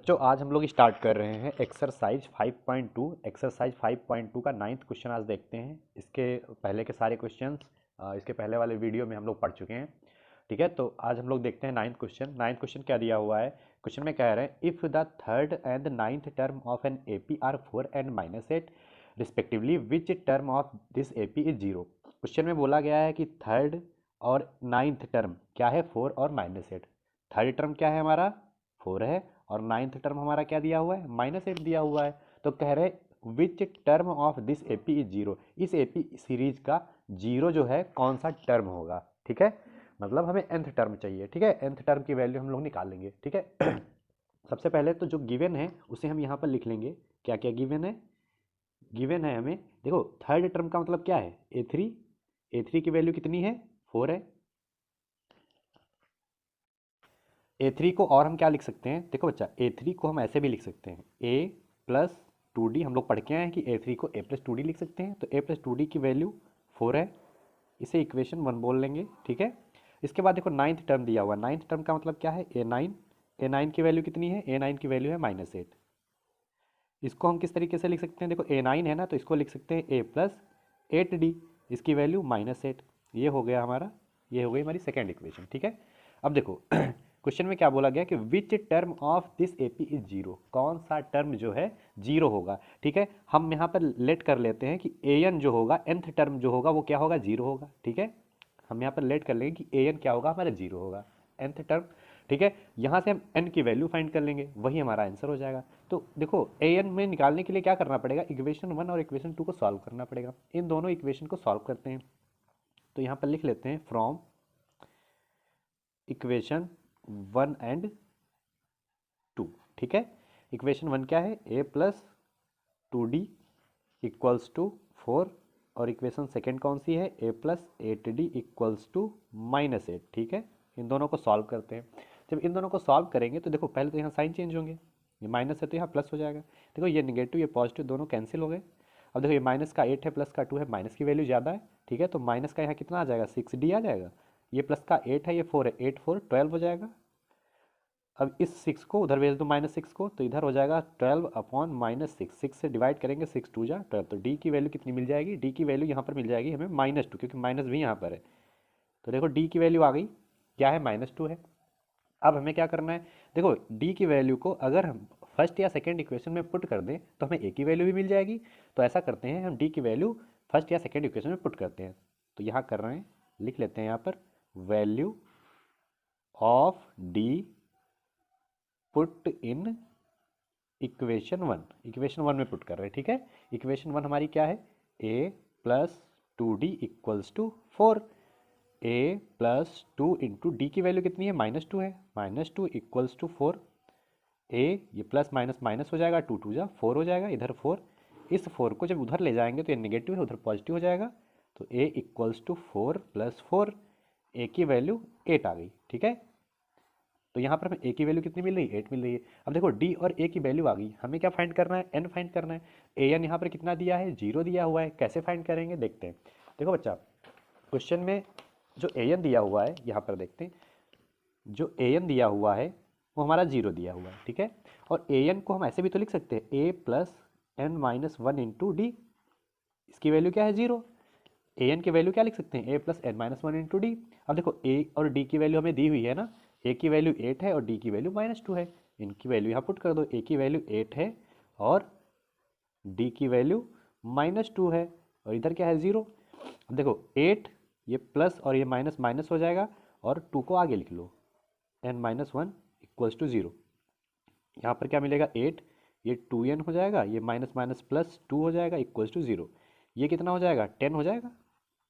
बच्चों आज हम लोग स्टार्ट कर रहे हैं एक्सरसाइज 5.2। एक्सरसाइज 5.2 का 9th क्वेश्चन आज देखते हैं। इसके पहले के सारे क्वेश्चंस इसके पहले वाले वीडियो में हम लोग पढ़ चुके हैं। ठीक है, तो आज हम लोग देखते हैं 9th क्वेश्चन। 9th क्वेश्चन क्या दिया हुआ है? क्वेश्चन में कह रहे हैं if the third and 9th term of an AP are 4 and -8 respectively which term of this AP is zero. Question में बोला गया है कि थर्ड और 9th टर्म क्या है, 4 और -8। थर्ड टर्म क्या है हमारा, 4 है, और 9th टर्म हमारा क्या दिया हुआ है, -8 दिया हुआ है। तो कह रहे विच term of this AP is zero, इस एपी सीरीज का जीरो जो है कौन सा टर्म होगा। ठीक है, मतलब हमें nth टर्म चाहिए। ठीक है, nth टर्म की वैल्यू हम लोग निकालेंगे। ठीक है सबसे पहले तो जो गिवन है उसे हम यहाँ पर लिख लेंगे। क्या क्या गिवन है? गिवन है हमें, देखो थर्ड टर्म का मतलब क्या है, a3। a3 की वैल्यू कितनी है, 4 है। a3 को और हम क्या लिख सकते हैं, देखो बच्चा a3 को हम ऐसे भी लिख सकते हैं a प्लस 2d। हम लोग पढ़ के आए हैं कि a3 को a प्लस 2d लिख सकते हैं, तो a प्लस 2d की वैल्यू 4 है। इसे इक्वेशन 1 बोल लेंगे। ठीक है, इसके बाद देखो 9th टर्म दिया हुआ है। 9th टर्म का मतलब क्या है, a9। a9 की वैल्यू कितनी है, a9 की वैल्यू है -8। इसको हम किस तरीके से लिख सकते हैं, देखो a9 है ना, तो इसको लिख सकते हैं a प्लस 8d, इसकी वैल्यू -8। ये हो गया हमारा, ये हो गई हमारी सेकेंड इक्वेशन। ठीक है, अब देखो क्वेश्चन में क्या बोला गया कि विच term of this AP is zero, कौन सा टर्म जो है जीरो होगा। ठीक है, हम यहाँ पर लेट कर लेते हैं कि an जो होगा, nth टर्म जो होगा वो क्या होगा, जीरो होगा। ठीक है, हम यहाँ पर लेट कर लेंगे कि an क्या होगा, हमारा जीरो होगा, nth टर्म। ठीक है, यहाँ से हम n की वैल्यू फाइंड कर लेंगे, वही हमारा आंसर हो जाएगा। तो देखो an में निकालने के लिए क्या करना पड़ेगा, इक्वेशन 1 और इक्वेशन 2 को सॉल्व करना पड़ेगा। इन दोनों इक्वेशन को सॉल्व करते हैं, तो यहाँ पर लिख लेते हैं फ्रॉम इक्वेशन 1 एंड 2। ठीक है, इक्वेशन 1 क्या है, a plus 2d equals to 4, और इक्वेशन सेकेंड कौन सी है, a plus 8d equals to -8। ठीक है, इन दोनों को सॉल्व करते हैं। जब इन दोनों को सॉल्व करेंगे तो देखो पहले तो यहाँ साइन चेंज होंगे, ये माइनस है तो यहाँ प्लस हो जाएगा। देखो ये निगेटिव ये पॉजिटिव दोनों कैंसिल हो गए। अब देखो ये माइनस का 8 है, प्लस का 2 है, माइनस की वैल्यू ज़्यादा है। ठीक है, तो माइनस का यहाँ कितना आ जाएगा, 6d आ जाएगा। ये प्लस का 8 है, ये 4 है, 8 4 12 हो जाएगा। अब इस 6 को उधर भेज दो, -6 को, तो इधर हो जाएगा 12 अपॉन -6। 6 से डिवाइड करेंगे, 6 2 जा 12, तो डी की वैल्यू कितनी मिल जाएगी, डी की वैल्यू यहाँ पर मिल जाएगी हमें -2, क्योंकि माइनस भी यहाँ पर है। तो देखो डी की वैल्यू आ गई, क्या है, -2 है। अब हमें क्या करना है, देखो डी की वैल्यू को अगर हम फर्स्ट या सेकेंड इक्वेशन में पुट कर दें तो हमें ए की वैल्यू भी मिल जाएगी। तो ऐसा करते हैं, हम डी की वैल्यू फर्स्ट या सेकेंड इक्वेशन में पुट करते हैं। तो यहाँ कर रहे हैं, लिख लेते हैं यहाँ पर value of D put in equation 1। Equation 1 में पुट कर रहे हैं। ठीक है, इक्वेशन 1 हमारी क्या है, a plus 2d equals to 4। a plus 2 into D की वैल्यू कितनी है, -2 है, -2 इक्वल्स टू 4। a ये प्लस माइनस माइनस हो जाएगा, 2 2 जा 4 हो जाएगा, इधर 4। इस 4 को जब उधर ले जाएंगे तो ये नेगेटिव है, उधर पॉजिटिव हो जाएगा। तो a equals to 4 plus 4, a की वैल्यू 8 आ गई। ठीक है, तो यहाँ पर हमें a की वैल्यू कितनी मिल रही है, 8 मिल रही है। अब देखो d और a की वैल्यू आ गई, हमें क्या फाइंड करना है, n फाइंड करना है। an यहाँ पर कितना दिया है, 0 दिया हुआ है। कैसे फाइंड करेंगे देखते हैं। देखो बच्चा क्वेश्चन में जो an दिया हुआ है, यहाँ पर देखते हैं, जो an दिया हुआ है वो हमारा 0 दिया हुआ है। ठीक है, और an को हम ऐसे भी तो लिख सकते हैं, a plus n minus 1 into D, इसकी वैल्यू क्या है, 0। an की वैल्यू क्या लिख सकते हैं, a plus n minus 1 into D. अब देखो a और d की वैल्यू हमें दी हुई है ना, a की वैल्यू 8 है और d की वैल्यू -2 है। इनकी वैल्यू यहाँ पुट कर दो, a की वैल्यू 8 है और d की वैल्यू -2 है, और इधर क्या है, 0। अब देखो 8 ये प्लस और ये माइनस माइनस हो जाएगा, और 2 को आगे लिख लो, n माइनस 1 इक्वल्स टू 0। यहाँ पर क्या मिलेगा, 8, ये 2n हो जाएगा, ये माइनस माइनस प्लस 2 हो जाएगा इक्वल्स टू 0। ये कितना हो जाएगा, 10 हो जाएगा,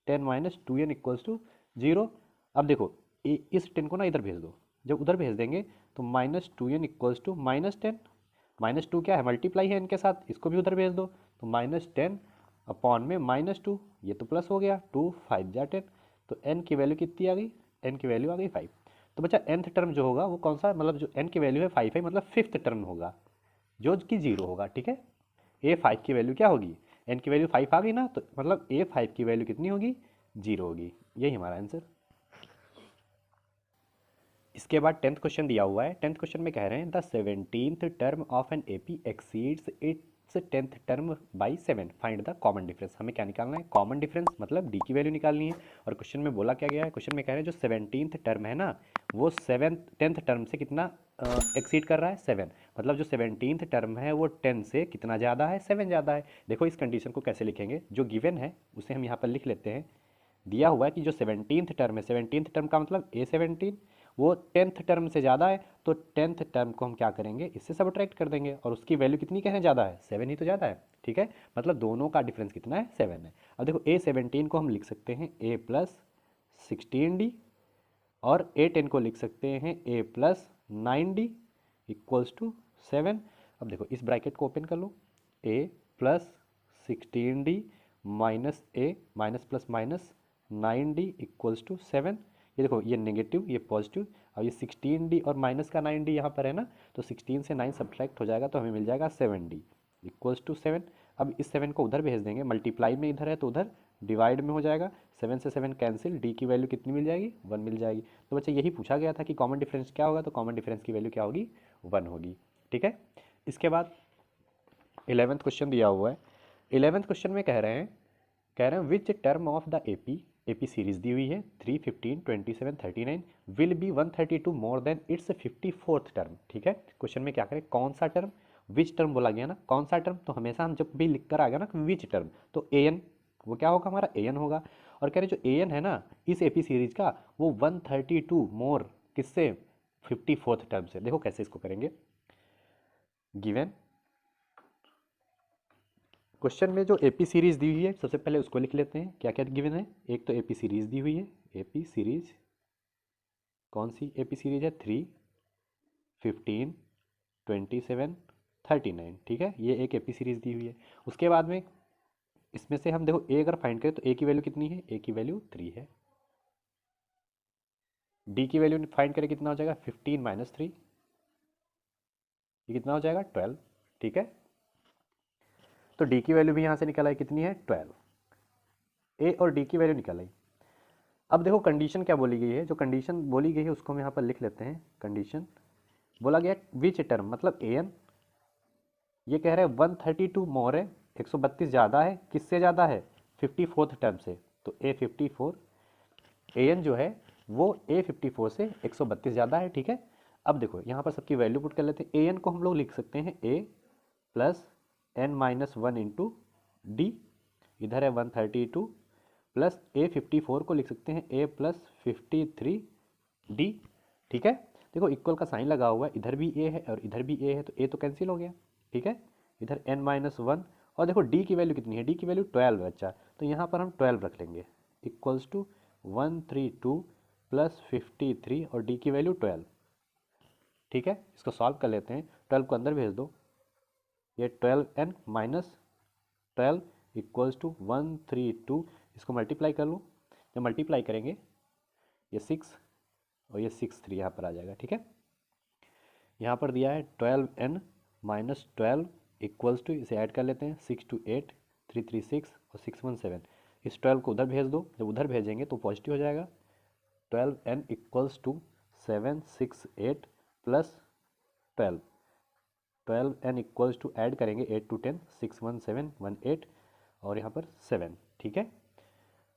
10 माइनस 2n इक्वल्स टू 0। अब देखो इस 10 को ना इधर भेज दो, जब उधर भेज देंगे तो -2n इक्वल्स टू -10। -2 क्या है, मल्टीप्लाई है इनके साथ, इसको भी उधर भेज दो, तो -10 अपॉन में -2, ये तो प्लस हो गया, 2 5 जा 10, तो n की वैल्यू कितनी आ गई, n की वैल्यू आ गई 5। तो बच्चा nth टर्म जो होगा वो कौन सा, मतलब जो n की वैल्यू है 5 है, मतलब 5th टर्म होगा जो कि 0 होगा। ठीक है, a5 की वैल्यू क्या होगी, n की वैल्यू 5 आ गई ना, तो मतलब a5 की वैल्यू कितनी होगी, 0 होगी। यही हमारा आंसर। इसके बाद 10th क्वेश्चन दिया हुआ है। 10th क्वेश्चन में कह रहे हैं the 17th term of an AP exceeds its 10th term by 7, find the common difference. हमें क्या निकालना है? कॉमन डिफरेंस, मतलब डी की वैल्यू निकालनी है। और क्वेश्चन में बोला क्या गया है? क्वेश्चन में कह रहे हैं जो 17th टर्म है ना, वो 10th टर्म से कितना एक्सीड कर रहा है? 7। मतलब जो 17th टर्म है वो 10 से कितना ज़्यादा है? 7 ज़्यादा है। देखो इस कंडीशन को कैसे लिखेंगे, जो गिवन है उसे हम यहाँ पर लिख लेते हैं। दिया हुआ है कि जो 17th टर्म है, 17th टर्म का मतलब A17, वो 10th टर्म से ज़्यादा है, तो 10th टर्म को हम क्या करेंगे? इससे सब्ट्रैक्ट कर देंगे। और उसकी वैल्यू कितनी कह रहे हैं? ज़्यादा है, 7 ही तो ज़्यादा है। ठीक है, मतलब दोनों का डिफरेंस कितना है? 7 है। अब देखो A17 को हम लिख सकते हैं A प्लस 16D, और A10 को लिख सकते हैं A plus 9D equals to 7। अब देखो इस ब्रैकेट को ओपन कर लो, A plus 16D minus A minus plus minus 9D equals to 7। ये देखो, ये नेगेटिव, ये पॉजिटिव, और ये 16D और माइनस का 9D यहाँ पर है ना, तो 16 से 9 सब्ट्रैक्ट हो जाएगा, तो हमें मिल जाएगा 7D इक्वल्स टू 7। अब इस 7 को उधर भेज देंगे, मल्टीप्लाई में इधर है तो उधर डिवाइड में हो जाएगा, 7 से 7 कैंसिल, डी की वैल्यू कितनी मिल जाएगी? 1 मिल जाएगी। तो बच्चे यही पूछा गया था कि कॉमन डिफरेंस क्या होगा, तो कॉमन डिफरेंस की वैल्यू क्या होगी? 1 होगी। ठीक है, इसके बाद 11th क्वेश्चन दिया हुआ है। 11th क्वेश्चन में कह रहे हैं which term of the AP series दी हुई है 3, 15, 27, 39 will be 132 more than its 54th टर्म। ठीक है, क्वेश्चन में क्या करें? कौन सा टर्म? विच टर्म बोला गया ना, कौन सा टर्म? तो हमेशा हम जब भी लिख कर आ गया ना विच टर्म, तो an, वो क्या होगा? हमारा an होगा। और कह रहे जो an है ना इस एपी सीरीज का, वो 132 मोर किससे? 54th टर्म से। देखो कैसे इसको करेंगे। गिवन क्वेश्चन में जो एपी सीरीज दी हुई है, सबसे पहले उसको लिख लेते हैं। क्या क्या गिवन है? एक तो एपी सीरीज दी हुई है। एपी सीरीज कौन सी एपी सीरीज है? 3, 15, 27, 39। ठीक है, ये एक एपी सीरीज दी हुई है। उसके बाद में इसमें से हम देखो ए अगर फाइंड करें तो ए की वैल्यू कितनी है? ए की वैल्यू 3 है। डी की वैल्यू फाइंड करें कितना हो जाएगा? 15 माइनस 3, ये कितना हो जाएगा? 12। ठीक है, तो डी की वैल्यू भी यहाँ से निकल आई, कितनी है? 12। ए और डी की वैल्यू निकल आई। अब देखो कंडीशन क्या बोली गई है, जो कंडीशन बोली गई है उसको हम यहाँ पर लिख लेते हैं। कंडीशन बोला गया विच टर्म, मतलब an, ये कह रहे हैं 132 मोर है, 132 ज़्यादा है, किससे ज़्यादा है? 54th टर्म से। तो A54, an जो है वो A54 से 132 ज़्यादा है। ठीक है, अब देखो यहाँ पर सबकी वैल्यू पुट कर लेते हैं। an को हम लोग लिख सकते हैं A plus n-1 into D, इधर है 132, प्लस A54 को लिख सकते हैं A प्लस 53D। ठीक है, देखो इक्वल का साइन लगा हुआ है, इधर भी A है और इधर भी A है, तो A तो कैंसिल हो गया। ठीक है, इधर n-1, और देखो D की वैल्यू कितनी है? D की वैल्यू 12 है बच्चा, तो यहाँ पर हम 12 रख लेंगे इक्वल्स टू 132 प्लस 53 और D की वैल्यू 12। ठीक है, इसको सॉल्व कर लेते हैं। 12 को अंदर भेज दो, ये 12n माइनस 12 इक्वल्स टू 132, इसको मल्टीप्लाई कर लो। जब मल्टीप्लाई करेंगे ये 6 और ये 6 3 यहाँ पर आ जाएगा। ठीक है, यहाँ पर दिया है 12n माइनस 12 इक्वल्स टू, इसे ऐड कर लेते हैं, 6 2 8, 3 3 6 और 6 1 7। इस 12 को उधर भेज दो, जब उधर भेजेंगे तो पॉजिटिव हो जाएगा। 12n equals to 7 6 8 plus 12, 12n equals to add करेंगे 8 2 10, 6 1 7 1 8 और यहाँ पर 7। ठीक है,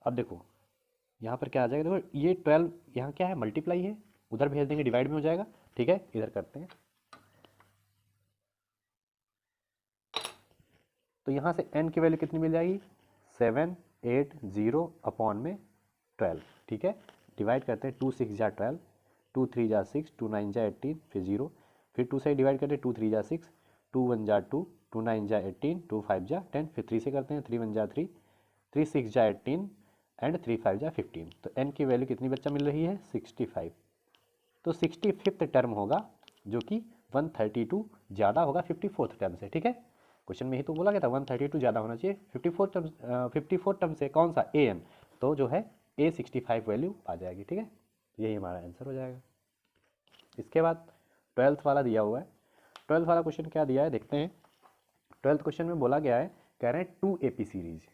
अब देखो यहाँ पर क्या आ जाएगा? देखो ये 12 यहाँ क्या है? मल्टीप्लाई है, उधर भेज देंगे डिवाइड में हो जाएगा। ठीक है, इधर करते हैं, तो यहाँ से n की वैल्यू कितनी मिल जाएगी? 7 8 0 अपॉन में 12। ठीक है, डिवाइड करते हैं, 2 6 जा 12, 2 3 जा 6, 2 9 जा 18, फिर 0, फिर 2 से डिवाइड करते हैं, 2 3 जा 6, 2 1 जा 2, 2 9 जा 18, 2 5 जा 10, फिर 3 से करते हैं, 3 1 जा 3, 3 6 जा 18 एंड 3 5 जा 15। तो n की वैल्यू कितनी बच्चा मिल रही है? 65। तो 65th टर्म होगा, जो कि 132 ज़्यादा होगा 54th टर्म से। ठीक है, क्वेश्चन में ही तो बोला गया था 132 ज़्यादा होना चाहिए 54 टर्म से। कौन सा? an, तो जो है A65 वैल्यू आ जाएगी। ठीक है, यही हमारा आंसर हो जाएगा। इसके बाद 12th वाला दिया हुआ है। 12th वाला क्वेश्चन क्या दिया है देखते हैं। 12th क्वेश्चन में बोला गया है, कह रहे हैं 2 AP सीरीज,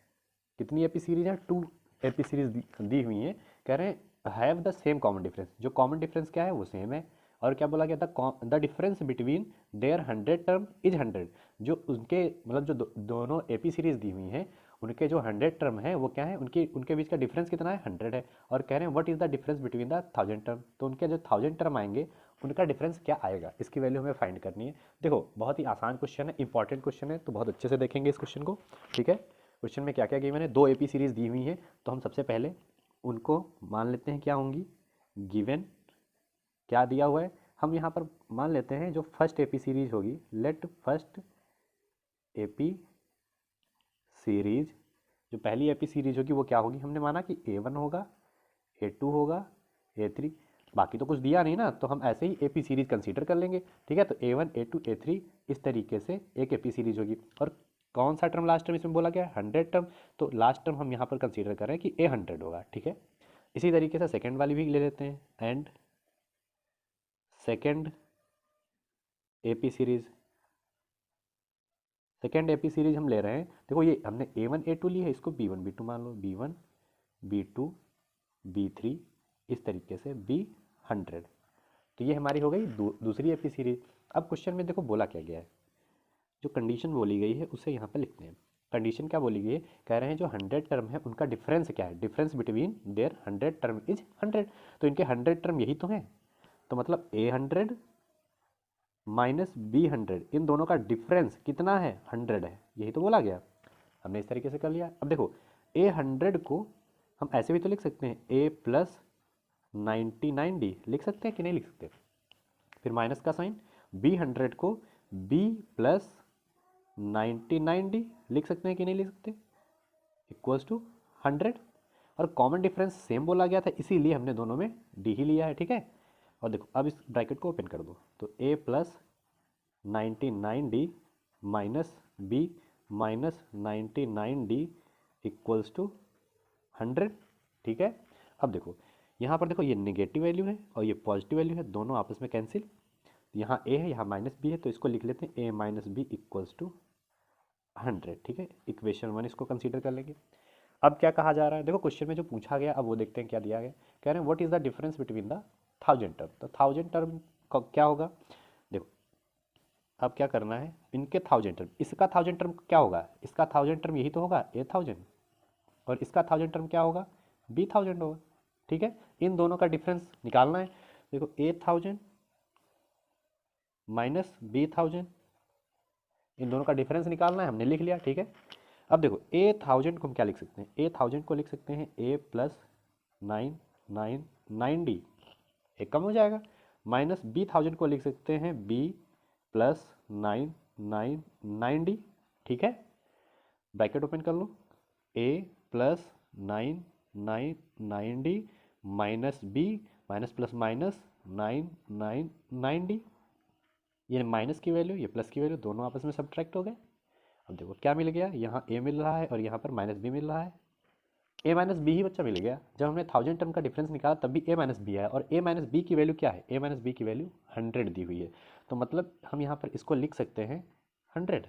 कितनी AP सीरीज है? 2 AP सीरीज दी हुई है। कह रहे हैं have the same common difference, जो कॉमन डिफरेंस क्या है वो सेम है। और क्या बोला गया था, the difference between their 100 term is 100, जो उनके मतलब जो दोनों एपी सीरीज दी हुई हैं उनके जो 100 टर्म है वो क्या है, उनके उनके बीच का डिफरेंस कितना है, 100 है। और कह रहे हैं what is the difference between the 1000 term, तो उनके जो 1000 टर्म आएंगे उनका डिफरेंस क्या आएगा, इसकी वैल्यू हमें फाइंड करनी है। देखो बहुत ही आसान क्वेश्चन है, इंपॉर्टेंट क्वेश्चन है, तो बहुत अच्छे से देखेंगे इस क्वेश्चन को। ठीक है, क्वेश्चन में क्या क्या गिवन है, दो एपी सीरीज दी हुई है, तो हम सबसे पहले उनको मान लेते हैं क्या होंगी, गिवन क्या दिया हुआ है, हम यहाँ पर मान लेते हैं जो फर्स्ट एपी सीरीज होगी, लेट फर्स्ट एपी सीरीज, जो पहली एपी सीरीज होगी वो क्या होगी, हमने माना कि A1 होगा, A2 होगा, A3, बाकी तो कुछ दिया नहीं ना, तो हम ऐसे ही एपी सीरीज कंसीडर कर लेंगे। ठीक है, तो A1 A2 A3 इस तरीके से एक एपी सीरीज होगी। और कौन सा टर्म लास्ट टर्म इसमें बोला गया है, 100 टर्म, तो लास्ट टर्म हम यहाँ पर कंसीडर कर रहे हैं कि A100 होगा। ठीक है, इसी तरीके से सेकेंड वाली भी ले लेते हैं, and second AP series, second AP series हम ले रहे हैं, देखो ये हमने A1 A2 ली है, इसको B1 B2 मान लो, B1 B2 B3 इस तरीके से B100, तो ये हमारी हो गई दूसरी एपी सीरीज। अब क्वेश्चन में देखो बोला क्या गया है, जो कंडीशन बोली गई है उसे यहाँ पे लिखते हैं। कंडीशन क्या बोली गई है, कह रहे हैं जो 100 टर्म है उनका डिफरेंस क्या है, difference between their 100 term is 100, तो इनके 100 टर्म यही तो हैं, तो मतलब A100 माइनस B100 इन दोनों का डिफरेंस कितना है, 100 है, यही तो बोला गया। हमने इस तरीके से कर लिया। अब देखो A100 को हम ऐसे भी तो लिख सकते हैं, A प्लस 99D लिख सकते हैं कि नहीं लिख सकते, फिर माइनस का साइन, B100 को B प्लस 99D लिख सकते हैं कि नहीं लिख सकते, इक्वल्स टू 100, और कॉमन डिफरेंस सेम बोला गया था इसीलिए हमने दोनों में D ही लिया है। ठीक है, और देखो अब इस ब्रैकेट को ओपन कर दो, तो A plus 99D minus B minus 99D equals to 100। ठीक है, अब देखो यहाँ पर देखो ये नेगेटिव वैल्यू है और ये पॉजिटिव वैल्यू है, दोनों आपस में कैंसिल, यहाँ A है यहाँ माइनस B है, तो इसको लिख लेते हैं A minus B equals to 100। ठीक है, इक्वेशन 1 इसको कंसीडर कर लेंगे। अब क्या कहा जा रहा है, देखो क्वेश्चन में जो पूछा गया अब वो देखते हैं क्या दिया गया, कह रहे हैं what is the difference between the 1000 term, तो 1000 टर्म क्या होगा, देखो अब क्या करना है, इनके 1000 टर्म, इसका 1000 टर्म क्या होगा, इसका 1000 टर्म यही तो होगा A1000, और इसका 1000 टर्म क्या होगा, B1000 होगा। ठीक है, इन दोनों का डिफरेंस निकालना है, देखो A1000 माइनस B1000 इन दोनों का डिफरेंस निकालना है, हमने लिख लिया। ठीक है, अब देखो A1000 को हम क्या लिख सकते हैं, A1000 को लिख सकते हैं A प्लस 999D, एक कम हो जाएगा, माइनस B1000 को लिख सकते हैं B प्लस 999D। ठीक है, ब्रैकेट ओपन कर लो, A plus 999D minus B minus plus minus 999D, ये माइनस की वैल्यू ये प्लस की वैल्यू दोनों आपस में सब्ट्रैक्ट हो गए। अब देखो क्या मिल गया, यहाँ A मिल रहा है और यहाँ पर माइनस B मिल रहा है, A माइनस बी ही बच्चा मिल गया। जब हमने 1000 टर्म का डिफरेंस निकाला तब भी A माइनस बी आया, और A माइनस बी की वैल्यू क्या है, A माइनस बी की वैल्यू 100 दी हुई है, तो मतलब हम यहाँ पर इसको लिख सकते हैं 100,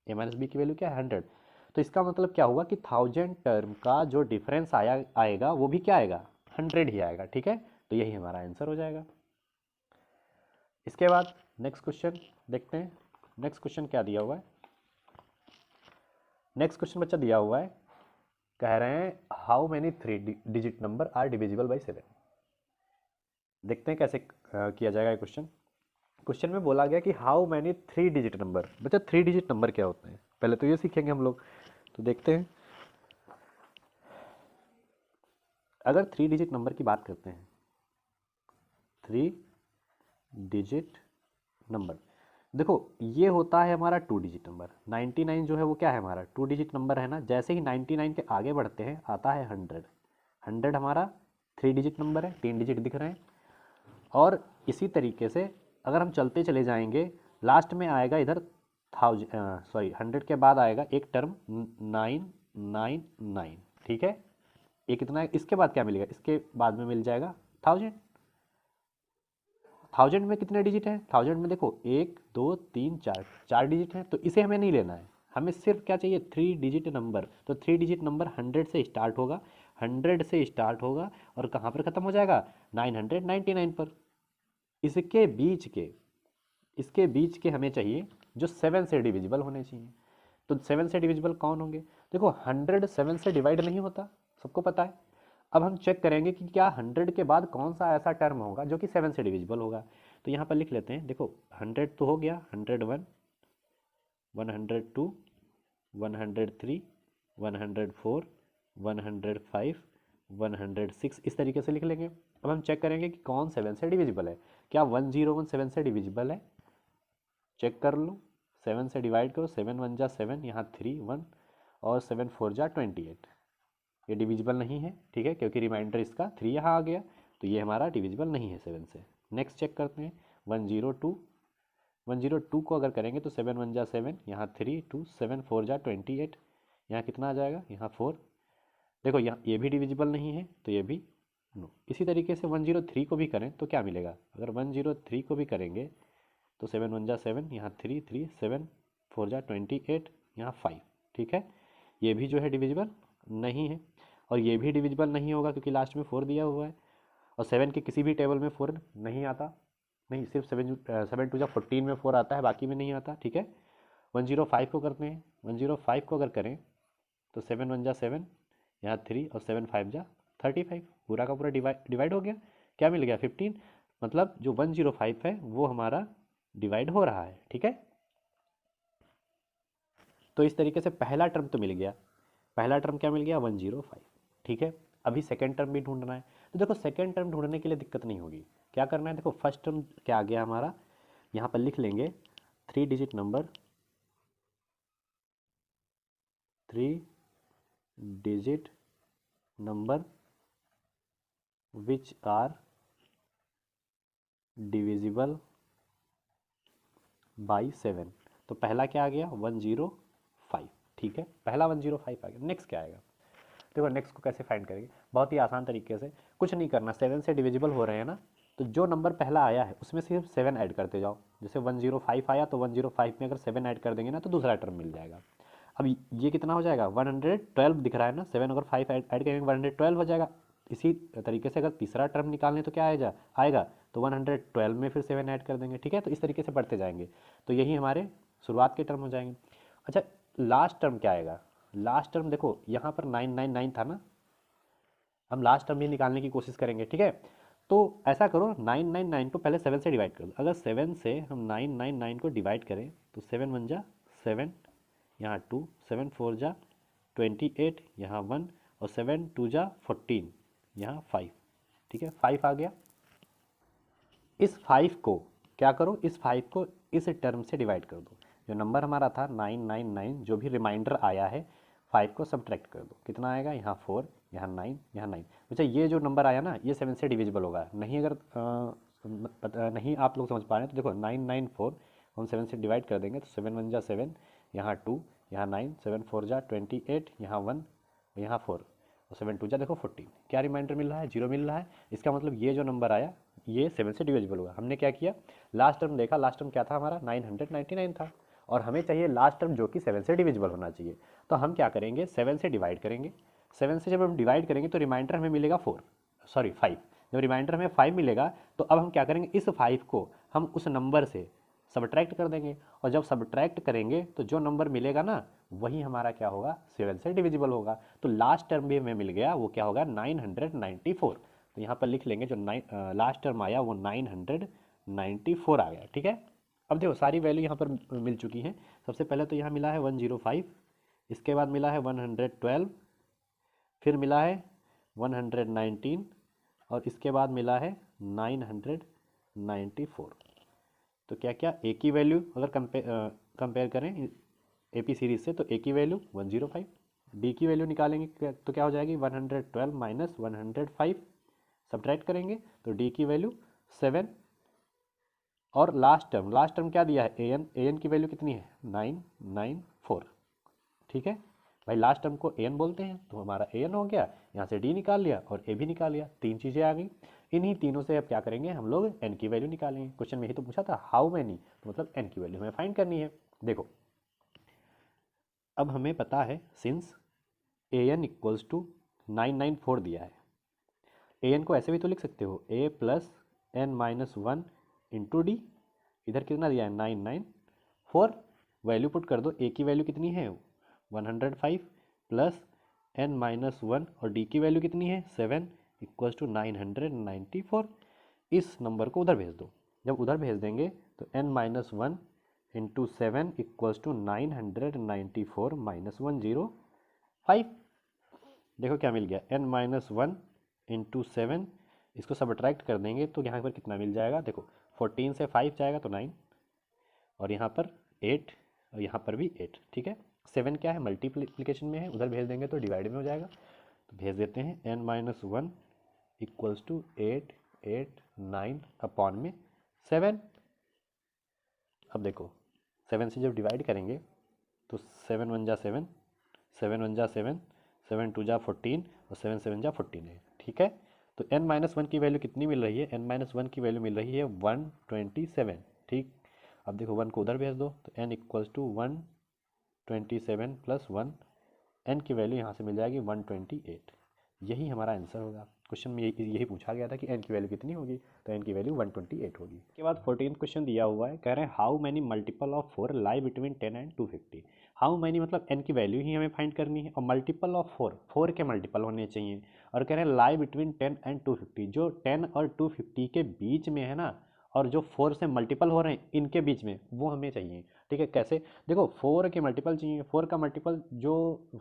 A माइनस बी की वैल्यू क्या है 100, तो इसका मतलब क्या हुआ कि 1000 टर्म का जो डिफरेंस आएगा वो भी क्या आएगा, 100 ही आएगा। ठीक है, तो यही हमारा आंसर हो जाएगा। इसके बाद नेक्स्ट क्वेश्चन देखते हैं, नेक्स्ट क्वेश्चन क्या दिया हुआ है, नेक्स्ट क्वेश्चन बच्चा दिया हुआ है, कह रहे हैं how many 3 digit number are divisible by 7। देखते हैं कैसे किया जाएगा ये क्वेश्चन। क्वेश्चन में बोला गया कि हाउ मेनी 3 डिजिट नंबर, बच्चा 3 डिजिट नंबर क्या होते हैं, पहले तो ये सीखेंगे हम लोग, तो देखते हैं। अगर 3 डिजिट नंबर की बात करते हैं, 3 डिजिट नंबर, देखो ये होता है हमारा 2 डिजिट नंबर, 99 जो है वो क्या है हमारा 2 डिजिट नंबर है ना, जैसे ही 99 के आगे बढ़ते हैं आता है 100, 100 हमारा 3 डिजिट नंबर है, 3 डिजिट दिख रहे हैं। और इसी तरीके से अगर हम चलते चले जाएंगे, लास्ट में आएगा इधर 100 के बाद आएगा एक टर्म 999। ठीक है, ये कितना है, इसके बाद क्या मिलेगा, इसके बाद में मिल जाएगा 1000। 1000 में कितने डिजिट हैं, 1000 में देखो 1 2 3 4, 4 डिजिट हैं, तो इसे हमें नहीं लेना है, हमें सिर्फ क्या चाहिए 3 डिजिट नंबर, तो 3 डिजिट नंबर 100 से स्टार्ट होगा, 100 से स्टार्ट होगा और कहाँ पर ख़त्म हो जाएगा, 999 पर। इसके बीच के हमें चाहिए जो 7 से डिविजिबल होने चाहिए। तो 7 से डिविजिबल कौन होंगे? देखो 100 7 से डिवाइड नहीं होता, सबको पता है। अब हम चेक करेंगे कि क्या 100 के बाद कौन सा ऐसा टर्म होगा जो कि 7 से डिविजिबल होगा। तो यहाँ पर लिख लेते हैं, देखो 100 तो हो गया, 101, 102, 103, 104, 105, 106, इस तरीके से लिख लेंगे। अब हम चेक करेंगे कि कौन 7 से डिविजिबल है। क्या 101 7 से डिविजिबल है? चेक कर लो, 7 से डिवाइड करो, 7 1 जा 7, यहाँ 3 1 और 7 4 जा 28। ये डिविजिबल नहीं है, ठीक है, क्योंकि रिमाइंडर इसका 3 यहाँ आ गया, तो ये हमारा डिविजिबल नहीं है 7 से। नेक्स्ट चेक करते हैं, 102 को अगर करेंगे तो 7 1 जा 7, यहाँ 3 2, 7 4 जा 28, यहाँ कितना आ जाएगा, यहाँ 4। देखो यहाँ ये भी डिविजिबल नहीं है, तो ये भी नो। इसी तरीके से 103 को भी करें तो क्या मिलेगा, अगर 103 को भी करेंगे तो 7 1 जा 7, यहाँ 3 3, 7 4 जा 28, यहाँ 5, ठीक है। ये भी जो है डिविजिबल नहीं है, और ये भी डिविजिबल नहीं होगा क्योंकि लास्ट में 4 दिया हुआ है, और 7 के किसी भी टेबल में 4 नहीं आता, नहीं, सिर्फ 7 2 जा 14 में 4 आता है, बाकी में नहीं आता, ठीक है। 105 को करते हैं, 105 को अगर करें तो 7 1 जा 7, यहाँ 3 और 7 5 जा 35, पूरा का पूरा डिवाइड हो गया, क्या मिल गया 15। मतलब जो 105 है वो हमारा डिवाइड हो रहा है, ठीक है। तो इस तरीके से पहला टर्म तो मिल गया, पहला टर्म क्या मिल गया, 105, ठीक है। अभी सेकेंड टर्म भी ढूंढना है, तो देखो सेकेंड टर्म ढूंढने के लिए दिक्कत नहीं होगी। क्या करना है, देखो फर्स्ट टर्म क्या आ गया हमारा, यहाँ पर लिख लेंगे 3 digit number, 3 digit number which are divisible by 7। तो पहला क्या आ गया, 105, ठीक है, पहला 105 आ गया। नेक्स्ट क्या आएगा, देखो नेक्स्ट को कैसे फाइंड करेंगे, बहुत ही आसान तरीके से, कुछ नहीं करना, 7 से डिविजिबल हो रहे हैं ना, तो जो नंबर पहला आया है उसमें सिर्फ 7 ऐड करते जाओ। जैसे 105 आया तो 105 में अगर 7 ऐड कर देंगे ना तो दूसरा टर्म मिल जाएगा। अब ये कितना हो जाएगा, 112 दिख रहा है ना, 7 अगर 5 ऐड करेंगे 112 हो जाएगा। इसी तरीके से अगर तीसरा टर्म निकालने तो क्या आएगा तो 112 में फिर 7 ऐड कर देंगे, ठीक है। तो इस तरीके से बढ़ते जाएंगे, तो यही हमारे शुरुआत के टर्म हो जाएंगे। अच्छा, लास्ट टर्म क्या आएगा, लास्ट टर्म देखो यहाँ पर 999 था ना, हम लास्ट टर्म भी निकालने की कोशिश करेंगे, ठीक है। तो ऐसा करो, 999 को पहले 7 से डिवाइड कर दो। अगर 7 से हम 999 को डिवाइड करें तो 7 1 जा 7, यहाँ 2, 7 4 जा 28, यहाँ 1 और 7 2 जा 14, यहाँ 5, ठीक है, 5 आ गया। इस 5 को क्या करो, इस 5 को इस टर्म से डिवाइड कर दो। जो नंबर हमारा था 999, जो भी रिमाइंडर आया है 5 को सब्ट्रैक्ट कर दो, कितना आएगा, यहाँ 4, यहाँ 9, यहाँ 9। अच्छा, ये जो नंबर आया ना ये 7 से डिविजिबल होगा नहीं, अगर नहीं आप लोग समझ पा रहे हैं तो देखो 994 हम 7 से डिवाइड कर देंगे तो 7 1 जा 7, यहाँ 2, यहाँ 9, 7 4 जा 28, यहाँ 1, यहाँ 4 और 7 2 जा देखो 14। क्या रिमाइंडर मिल रहा है, 0 मिल रहा है। इसका मतलब ये जो नंबर आया ये 7 से डिविजिबल होगा। हमने क्या किया, लास्ट टर्म देखा, लास्ट टर्म क्या था हमारा, 999 था, और हमें चाहिए लास्ट टर्म जो कि 7 से डिविजिबल होना चाहिए। तो हम क्या करेंगे, 7 से डिवाइड करेंगे। 7 से जब हम डिवाइड करेंगे तो रिमाइंडर हमें मिलेगा 5। जब रिमाइंडर हमें 5 मिलेगा तो अब हम क्या करेंगे, इस 5 को हम उस नंबर से सब्ट्रैक्ट कर देंगे, और जब सब्ट्रैक्ट करेंगे तो जो नंबर मिलेगा ना वही हमारा क्या होगा, 7 से डिविजिबल होगा। तो लास्ट टर्म भी हमें मिल गया, वो क्या होगा, 994। तो यहाँ पर लिख लेंगे जो लास्ट टर्म आया वो 994 आ गया, ठीक है। अब देखो सारी वैल्यू यहाँ पर मिल चुकी हैं। सबसे पहले तो यहाँ मिला है 105, इसके बाद मिला है 112, फिर मिला है 119, और इसके बाद मिला है 994। तो क्या क्या, ए की वैल्यू अगर कंपेयर करें एपी सीरीज से तो ए की वैल्यू 105, डी की वैल्यू निकालेंगे तो क्या हो जाएगी, 112 माइनस 105, सब्ट्रैक्ट करेंगे तो डी की वैल्यू 7, और लास्ट टर्म क्या दिया है, ए एन की वैल्यू कितनी है, 994, ठीक है भाई। लास्ट टर्म को ए एन बोलते हैं, तो हमारा ए एन हो गया, यहाँ से डी निकाल लिया और ए भी निकाल लिया, 3 चीज़ें आ गई। इन्हीं तीनों से अब क्या करेंगे, हम लोग एन की वैल्यू निकालेंगे। क्वेश्चन में ही तो पूछा था हाउ मैनी, तो मतलब एन की वैल्यू हमें फाइंड करनी है। देखो अब हमें पता है since A N equals to 994 दिया है। ए एन को ऐसे भी तो लिख सकते हो, A plus N minus one into D. इधर कितना दिया है 994, वैल्यू पुट कर दो। ए की वैल्यू कितनी है 105 प्लस एन माइनस वन और डी की वैल्यू कितनी है 7 इक्वल्स टू 994। इस नंबर को उधर भेज दो। जब उधर भेज देंगे तो n minus one into 7 equals to 994 minus 105। देखो क्या मिल गया, n माइनस वन इंटू 7, इसको सब्ट्रैक्ट कर देंगे तो यहाँ पर कितना मिल जाएगा। देखो 14 से 5 जाएगा तो 9, और यहाँ पर 8 और यहाँ पर भी 8। ठीक है, 7 क्या है मल्टीप्लिकेशन में है, उधर भेज देंगे तो डिवाइड में हो जाएगा। तो भेज देते हैं n minus one equals to 8 8 9 upon में 7। अब देखो 7 से जब डिवाइड करेंगे तो 7 1 जा 7, 7 1 जा 7, 7 2 जा 14 और 7 7 जा 14 है। ठीक है, तो n माइनस वन की वैल्यू कितनी मिल रही है, n माइनस वन की वैल्यू मिल रही है 127। ठीक, अब देखो 1 को उधर भेज दो तो n equals to 127 plus 1, n की वैल्यू यहाँ से मिल जाएगी 128। यही हमारा आंसर होगा। क्वेश्चन में यही पूछा गया था कि n की वैल्यू कितनी होगी, तो n की वैल्यू 128 होगी। उसके बाद 14th क्वेश्चन दिया हुआ है, कह रहे हैं how many multiple of 4 lie between 10 and 250। How many मतलब n की वैल्यू ही हमें फाइंड करनी है, और मल्टीपल ऑफ 4 के मल्टीपल होने चाहिए, और कह रहे हैं लाई बिटवीन 10 एंड 250, जो 10 और 250 के बीच में है ना, और जो 4 से मल्टीपल हो रहे हैं इनके बीच में, वो हमें चाहिए। ठीक है, कैसे, देखो 4 के मल्टीपल चाहिए, 4 का मल्टीपल जो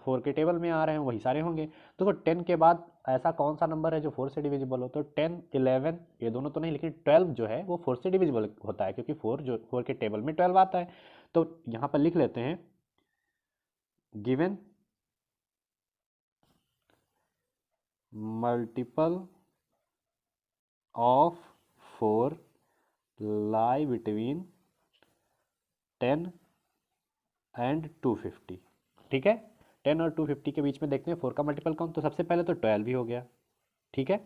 4 के टेबल में आ रहे हैं वही सारे होंगे। तो 10 के बाद ऐसा कौन सा नंबर है जो 4 से डिविजिबल हो, तो 10 11 ये दोनों तो नहीं, लेकिन 12 जो है वो 4 से डिविजिबल होता है, क्योंकि 4 के टेबल में 12 आता है। तो यहाँ पर लिख लेते हैं given multiple of 4 lie between 10 and 250। ठीक है, 10 और 250 के बीच में देखते हैं 4 का मल्टीपल कौन, तो सबसे पहले तो 12 ही हो गया। ठीक है,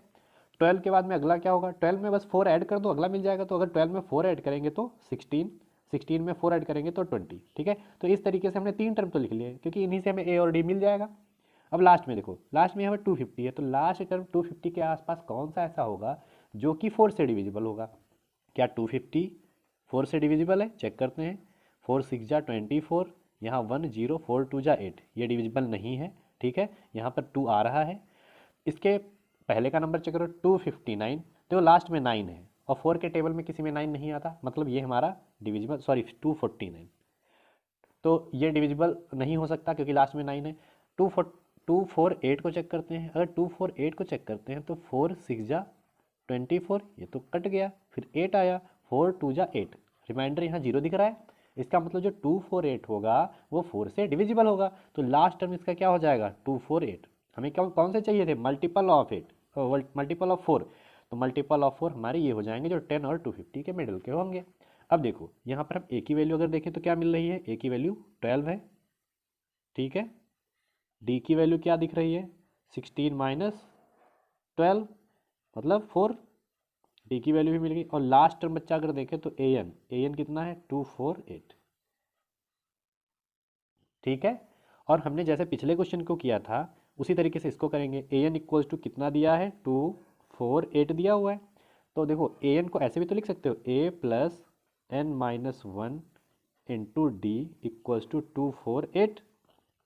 12 के बाद में अगला क्या होगा, 12 में बस 4 ऐड कर दो, अगला मिल जाएगा। तो अगर 12 में 4 ऐड करेंगे तो 16, 16 में 4 ऐड करेंगे तो 20। ठीक है, तो इस तरीके से हमने 3 टर्म तो लिख लिए, क्योंकि इन्हीं से हमें ए और डी मिल जाएगा। अब लास्ट में देखो, लास्ट में यहाँ पर 250 है, तो लास्ट टर्म 250 के आसपास कौन सा ऐसा होगा जो कि 4 से डिविजिबल होगा। क्या 250 4 से डिविजिबल है, चेक करते हैं। 4 6 जा 24, यहाँ 1 0, 4 2 जा 8, ये डिविजिबल नहीं है। ठीक है, यहाँ पर 2 आ रहा है। इसके पहले का नंबर चेक करो 259, तो लास्ट में 9 है, और 4 के टेबल में किसी में 9 नहीं आता, मतलब ये हमारा डिविजिबल, सॉरी 249, तो ये डिविजिबल नहीं हो सकता क्योंकि लास्ट में 9 है। 248 को चेक करते हैं, अगर 248 को चेक करते हैं तो 4 6 जा 24, ये तो कट गया, फिर 8 आया, 4 2 जा 8, रिमाइंडर यहाँ 0 दिख रहा है। इसका मतलब जो 248 होगा वो 4 से डिविजिबल होगा, तो लास्ट टर्म इसका क्या हो जाएगा 248। हमें क्या कौन से चाहिए थे, मल्टीपल ऑफ 8, मल्टीपल ऑफ 4, तो मल्टीपल ऑफ 4 हमारे ये हो जाएंगे जो 10 और 250 के मिडिल के होंगे। अब देखो यहाँ पर हम ए की वैल्यू अगर देखें तो क्या मिल रही है, ए की वैल्यू 12 है। ठीक है, डी की वैल्यू क्या दिख रही है 16 माइनस 12 मतलब 4, डी की वैल्यू भी मिल गई। और लास्ट टर्म बच्चा अगर देखें तो ए एन कितना है 248। ठीक है, और हमने जैसे पिछले क्वेश्चन को किया था उसी तरीके से इसको करेंगे। ए एन इक्वल्स टू कितना दिया है 248 दिया हुआ है, तो देखो ए एन को ऐसे भी तो लिख सकते हो, A plus N minus one into D equals to 248।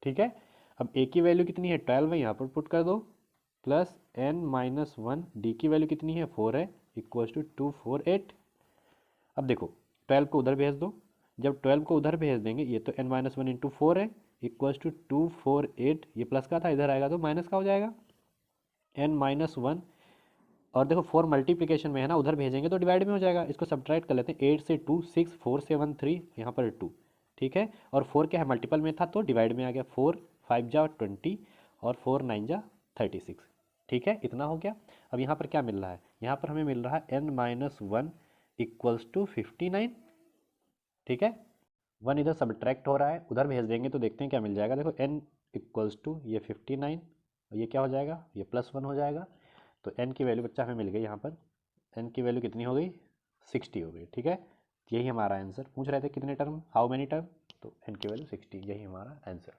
ठीक है, अब ए की वैल्यू कितनी है 12 है, यहाँ पर पुट कर दो, plus N minus one, D की वैल्यू कितनी है 4 है, इक्वल्स टू 248। अब देखो 12 को उधर भेज दो, जब 12 को उधर भेज देंगे ये तो n माइनस वन इंटू 4 है, इक्वल्स टू 248, ये प्लस का था इधर आएगा तो माइनस का हो जाएगा n माइनस वन, और देखो 4 मल्टीप्लिकेशन में है ना, उधर भेजेंगे तो डिवाइड में हो जाएगा। इसको सब्ट्रैक्ट कर लेते हैं, 8 से 2 6, 4 से 1 3, यहाँ पर 2। ठीक है, और 4 क्या है मल्टीपल में था तो डिवाइड में आ गया, 4 5 जा 20 और 4 9 जा 36। ठीक है, इतना हो गया। अब यहाँ पर क्या मिल रहा है, यहाँ पर हमें मिल रहा है n minus one equals to 59। ठीक है, 1 इधर सब्ट्रैक्ट हो रहा है, उधर भेज देंगे तो देखते हैं क्या मिल जाएगा। देखो n इक्वल्स टू ये 59 और ये क्या हो जाएगा, ये +1 हो जाएगा। तो n की वैल्यू बच्चा हमें मिल गई, यहाँ पर n की वैल्यू कितनी हो गई 60 हो गई। ठीक है, यही हमारा आंसर। पूछ रहे थे कितने टर्म, हाउ मेनी टर्म, तो n की वैल्यू 60, यही हमारा आंसर।